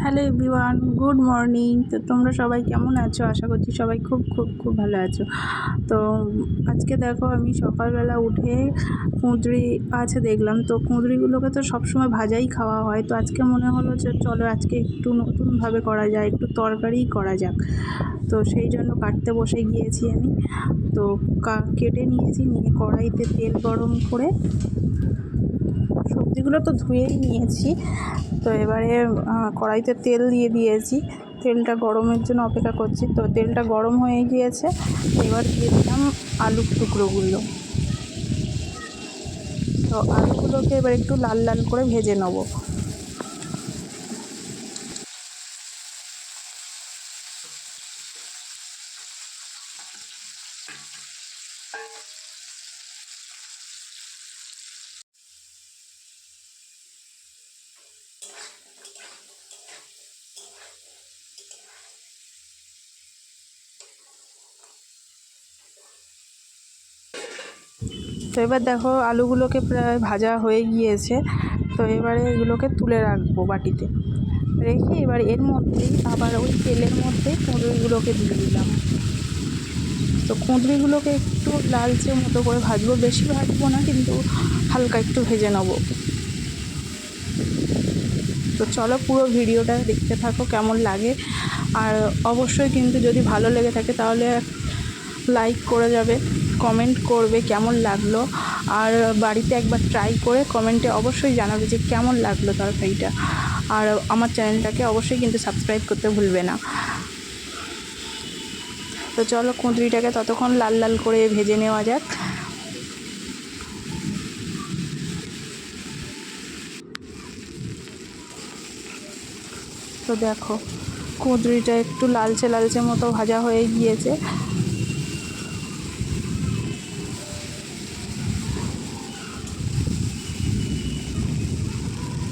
Hello everyone, good morning. তো তোমরা সবাই কেমন আছো? আশা করছি সবাই খুব খুব খুব ভালো আছো। তো আজকে দেখো আমি সকালবেলা উঠে কুঁদরি আছে দেখলাম, তো কুঁদরিগুলোকে তো সবসময় ভাজাই খাওয়া হয়। তো আজকে মনে হলো যে চলো আজকে একটু নতুনভাবে করা যায়, একটু তরকারিই করা যাক। তো সেই জন্য কাটতে বসে গিয়েছি আমি। তো কেটে নিয়েছি, নিয়ে কড়াইতে তেল গরম করে সবজিগুলো তো ধুয়েই নিয়েছি। তো এবারে কড়াইতে তেল দিয়ে দিয়েছি, তেলটা গরমের জন্য অপেক্ষা করছি। তো তেলটা গরম হয়ে গিয়েছে, এবার দিয়ে দিলাম আলুর টুকরোগুলো। তো আলুগুলোকে এবার একটু লাল লাল করে ভেজে নেবো। তো এবার দেখো আলুগুলোকে প্রায় ভাজা হয়ে গিয়েছে। তো এবারে এগুলোকে তুলে রাখবো বাটিতে রেখে, এবার এর মধ্যেই আবার ওই তেলের মধ্যেই কুঁদরিগুলোকে দিয়ে দিলাম। তো কুঁদরিগুলোকে একটু লালচে মতো করে ভাজবো, বেশি ভাজবো না, কিন্তু হালকা একটু ভেজে নেবো। তো চলো পুরো ভিডিওটা দেখতে থাকো, কেমন লাগে। আর অবশ্যই কিন্তু যদি ভালো লেগে থাকে তাহলে লাইক করে যাবে, কমেন্ট করবে কেমন লাগলো। আর বাড়িতে একবার ট্রাই করে কমেন্টে অবশ্যই জানাবে যে কেমন লাগলো তরকারিটা। আর আমার চ্যানেলটাকে অবশ্যই কিন্তু সাবস্ক্রাইব করতে ভুলবে না। তো চলো কুঁদরিটাকে ততক্ষণ লাল লাল করে ভেজে নেওয়া যাক। তো দেখো কুঁদরিটা একটু লালচে লালচে মতো ভাজা হয়ে গিয়েছে।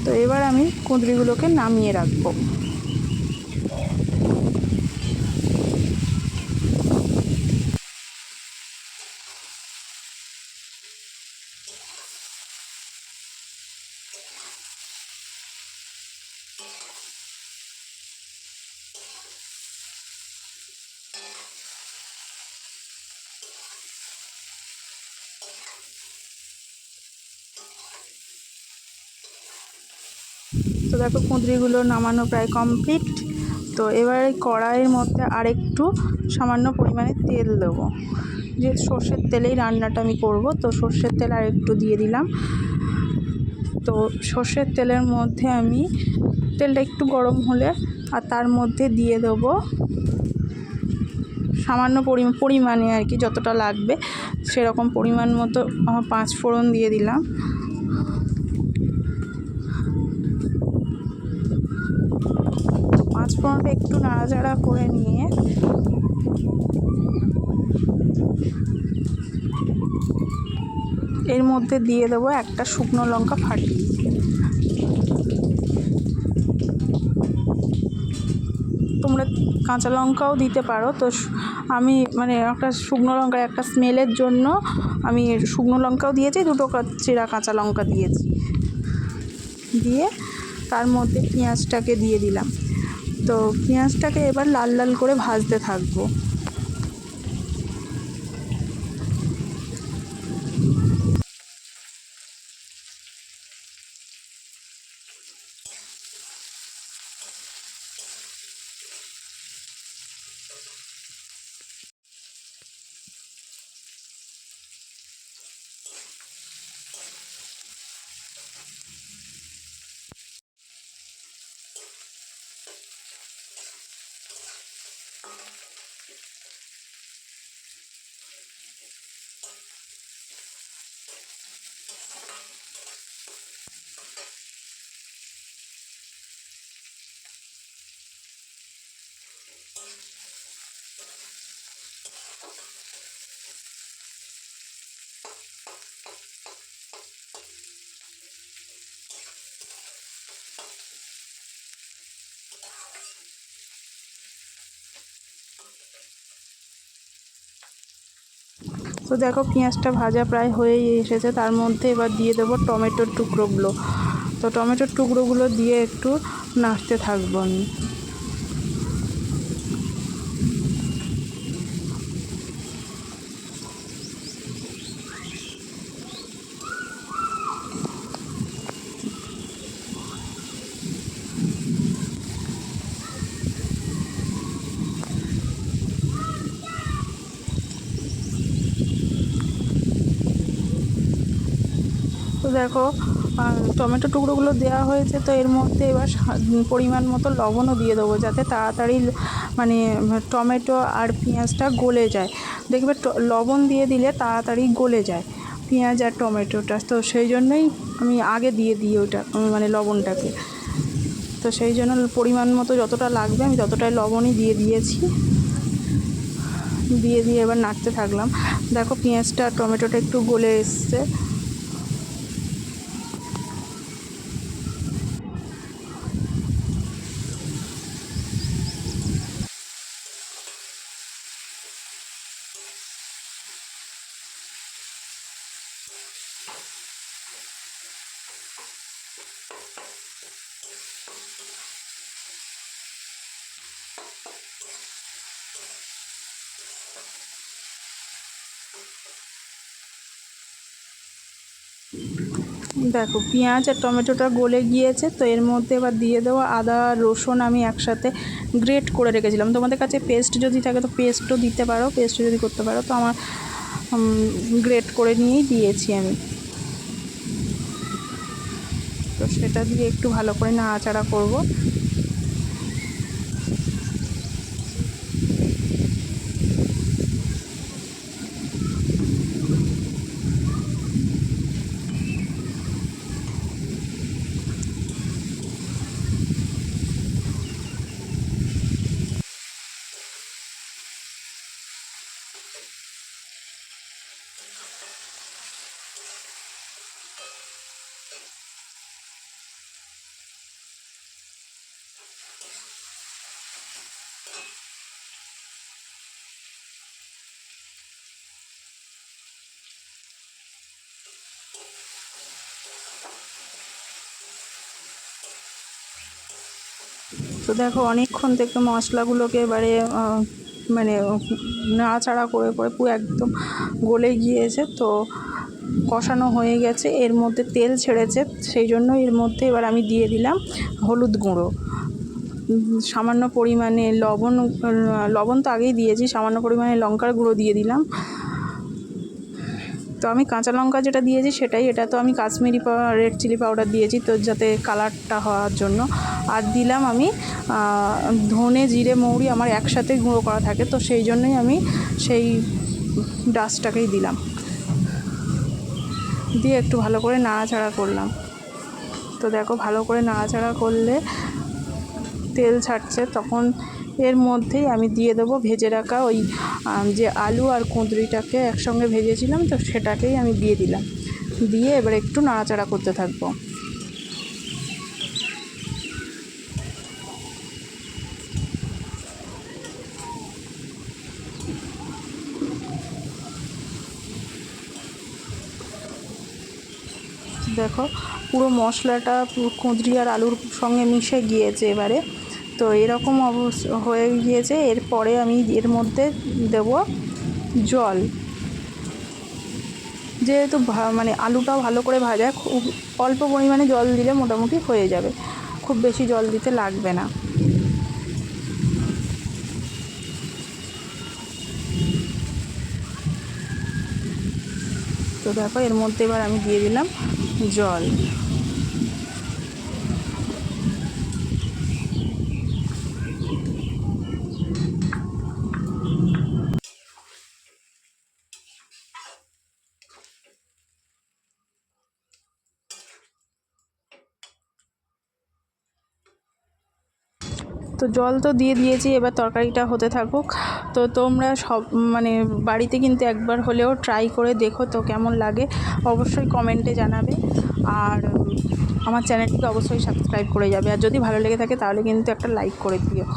তো এবার আমি কুঁদরিগুলোকে নামিয়ে রাখবো। তো দেখো কুঁদরিগুলো নামানো প্রায় কমপ্লিট। তো এবার কড়াইয়ের মধ্যে আরেকটু সামান্য পরিমাণে তেল দেবো, যে সর্ষের তেলেই রান্নাটা আমি করব। তো সর্ষের তেল আর একটু দিয়ে দিলাম। তো সর্ষের তেলের মধ্যে আমি তেলটা একটু গরম হলে আর তার মধ্যে দিয়ে দেবো সামান্য পরিমাণে আর কি, যতটা লাগবে সেরকম পরিমাণ মতো 5 ফোড়ন দিয়ে দিলাম। পাঁচফোড়নটা একটু নাড়াচাড়া করে নিয়ে এর মধ্যে দিয়ে দেবো একটা শুকনো লঙ্কা ফাটিয়ে। তোমরা কাঁচা লঙ্কাও দিতে পারো। তো আমি মানে একটা শুকনো লঙ্কা একটা স্মেলের জন্য আমি শুকনো লঙ্কাও দিয়েছি, দুটো চেরা কাঁচা লঙ্কা দিয়েছি। দিয়ে তার মধ্যে পেঁয়াজটাকে দিয়ে দিলাম। তো পেঁয়াজটাকে এবার লাল লাল করে ভাজতে থাকবো। তো দেখো পেঁয়াজটা ভাজা প্রায় হয়েই এসেছে, তার মধ্যে এবার দিয়ে দেবো টমেটোর টুকরোগুলো। তো টমেটোর টুকরোগুলো দিয়ে একটু নাড়তে থাকবো আমি। তো দেখো টমেটো টুকরোগুলো দেওয়া হয়েছে, তো এর মধ্যে এবার পরিমাণ মতো লবণও দিয়ে দেবো, যাতে তাড়াতাড়ি মানে টমেটো আর পেঁয়াজটা গলে যায়। দেখবে লবণ দিয়ে দিলে তাড়াতাড়ি গলে যায় পেঁয়াজ আর টমেটোটা, তো সেই জন্যই আমি আগে দিয়ে দিই ওটা মানে লবণটাকে। তো সেই জন্য পরিমাণ মতো যতটা লাগবে আমি ততটাই লবণই দিয়ে দিয়েছি। দিয়ে এবার নাড়তে থাকলাম। দেখো পেঁয়াজটা আর টমেটোটা একটু গলে এসছে। দেখো পেঁয়াজ আর টমেটোটা গলে গিয়েছে, তো এর মধ্যে এবার দিয়ে দেবো আদা রসুন আমি একসাথে গ্রেট করে রেখেছিলাম। তোমাদের কাছে পেস্ট যদি থাকে তো পেস্টও দিতে পারো, পেস্ট যদি করতে পারো। তো আমার গ্রেট করে নিয়েই দিয়েছি আমি। তো সেটা দিয়ে একটু ভালো করে নাড়াচাড়া করব। তো দেখো অনেকক্ষণ থেকে মশলাগুলোকে এবারে মানে নাড়াচাড়া করে পুরো একদম গলে গিয়েছে, তো কষানো হয়ে গেছে। এর মধ্যে তেল ছেড়েছে, সেই জন্য এর মধ্যে এবার আমি দিয়ে দিলাম হলুদ গুঁড়ো, সামান্য পরিমাণে লবণ তো আগেই দিয়েছি, সামান্য পরিমাণে লঙ্কার গুঁড়ো দিয়ে দিলাম। তো আমি কাঁচা লঙ্কা যেটা দিয়েছি সেটাই, এটা তো আমি কাশ্মীরি রেড চিলি পাউডার দিয়েছি, তো যাতে কালারটা হওয়ার জন্য। আর দিলাম আমি ধনে জিরে মৌরি আমার একসাথে গুঁড়ো করা থাকে, তো সেই জন্যই আমি সেই ডাস্টটাকেই দিলাম। দিয়ে একটু ভালো করে নাড়াচাড়া করলাম। তো দেখো ভালো করে নাড়াচাড়া করলে তেল ছাড়ছে, তখন এর মধ্যেই আমি দিয়ে দেবো ভেজে রাখা ওই যে আলু আর কুঁদরিটাকে একসঙ্গে ভেজেছিলাম, তো সেটাকেই আমি দিয়ে দিলাম। দিয়ে এবার একটু নাড়াচাড়া করতে থাকবো। দেখো পুরো মশলাটা কুঁদরি আর আলুর সঙ্গে মিশে গিয়েছে এবারে, তো এরকম হয়ে গিয়েছে। এরপরে আমি এর মধ্যে দেব জল। যেহেতু মানে আলুটাও ভালো করে ভাজা, খুব অল্প পরিমাণে জল দিলে মোটামুটি হয়ে যাবে, খুব বেশি জল দিতে লাগবে না। তো দেখো এর মধ্যে এবার আমি দিয়ে দিলাম জল। তো জল তো দিয়ে দিয়েছি, এবার তরকারিটা হতে থাকুক। তো তোমরা সব মানে বাড়িতে কিন্তু একবার হলেও ট্রাই করে দেখো, তো কেমন লাগে অবশ্যই কমেন্টে জানাবে। আর আমার চ্যানেলটিকে অবশ্যই সাবস্ক্রাইব করে যাবে, আর যদি ভালো লেগে থাকে তাহলে কিন্তু একটা লাইক করে দিও।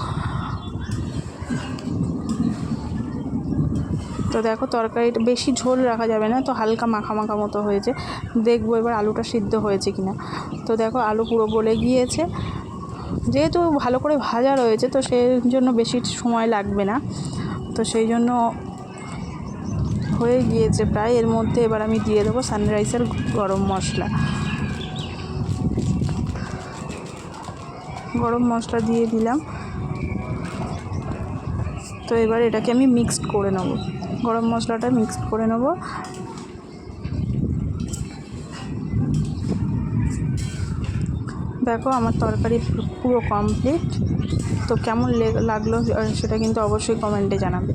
তো দেখো তরকারিটা বেশি ঝোল রাখা যাবে না, তো হালকা মাখা মাখা মতো হয়েছে। দেখবো এবার আলুটা সিদ্ধ হয়েছে কিনা। তো দেখো আলু পুরো গলে গিয়েছে, যেহেতু ভালো করে ভাজা রয়েছে তো সেই জন্য বেশি সময় লাগবে না, তো সেই জন্য হয়ে গিয়েছে প্রায়। এর মধ্যে এবার আমি দিয়ে দেবো সানরাইজের গরম মশলা দিয়ে দিলাম। তো এবার এটাকে আমি মিক্সড করে নেব, গরম মশলাটা মিক্সড করে নেব। দেখো আমার তরকারি পুরো কমপ্লিট। তো কেমন লাগলো সেটা কিন্তু অবশ্যই কমেন্টে জানাবে।